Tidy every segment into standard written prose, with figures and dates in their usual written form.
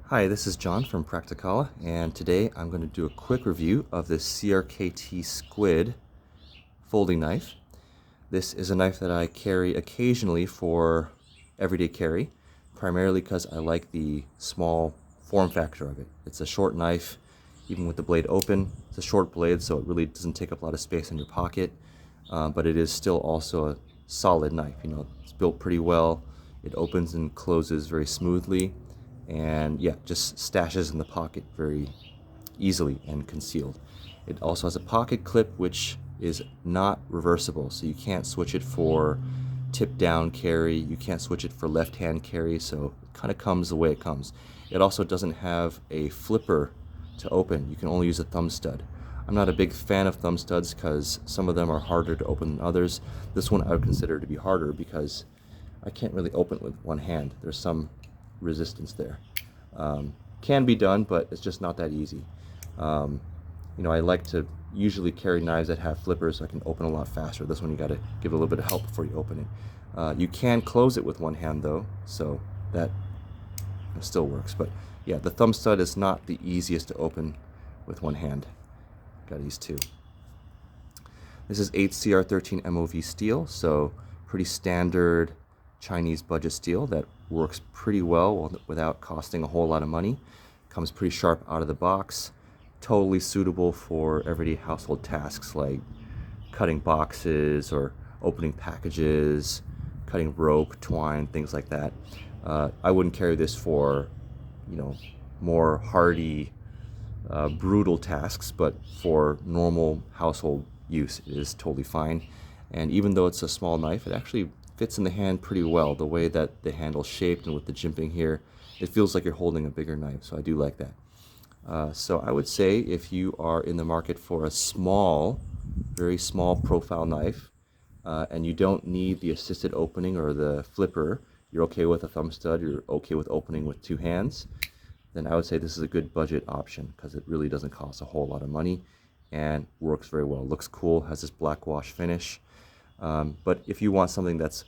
Hi, this is John from Prakticala, and today I'm going to do a quick review of this CRKT Squid folding knife. This is a knife that I carry occasionally for everyday carry, primarily because I like the small form factor of it. It's a short knife, even with the blade open. It's a short blade, so it really doesn't take up a lot of space in your pocket, but it is still also a solid knife. You know, it's built pretty well. It opens and closes very smoothly, and yeah, just stashes in the pocket very easily and concealed. It also has a pocket clip which is not reversible, so you can't switch it for tip down carry, you can't switch it for left hand carry, so it kind of comes the way it comes. It also doesn't have a flipper to open, you can only use a thumb stud. I'm not a big fan of thumb studs because some of them are harder to open than others. This one I would consider to be harder because I can't really open it with one hand. There's some resistance there. Can be done, but it's just not that easy. You know, I like to usually carry knives that have flippers so I can open a lot faster. This one you got to give a little bit of help before you open it. You can close it with one hand though, so that still works. But yeah, the thumb stud is not the easiest to open with one hand. Got to use two. This is 8CR13 MOV steel, so pretty standard Chinese budget steel that works pretty well without costing a whole lot of money. Comes pretty sharp out of the box. Totally suitable for everyday household tasks like cutting boxes or opening packages, cutting rope, twine, things like that. I wouldn't carry this for, you know, more hardy, brutal tasks, but for normal household use, it is totally fine. And even though it's a small knife, it actually fits in the hand pretty well. The way that the handle's shaped and with the jimping here, it feels like you're holding a bigger knife, so I do like that. So I would say if you are in the market for a small, very small profile knife, and you don't need the assisted opening or the flipper, you're okay with a thumb stud, you're okay with opening with two hands, then I would say this is a good budget option because it really doesn't cost a whole lot of money and works very well. Looks cool, has this black wash finish. But if you want something that's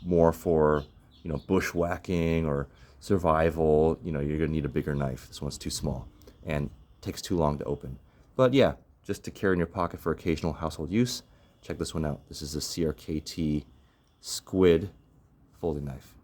more for, you know, bushwhacking or survival, you know, you're gonna need a bigger knife. This one's too small and takes too long to open. But yeah, just to carry in your pocket for occasional household use, check this one out. This is a CRKT Squid folding knife.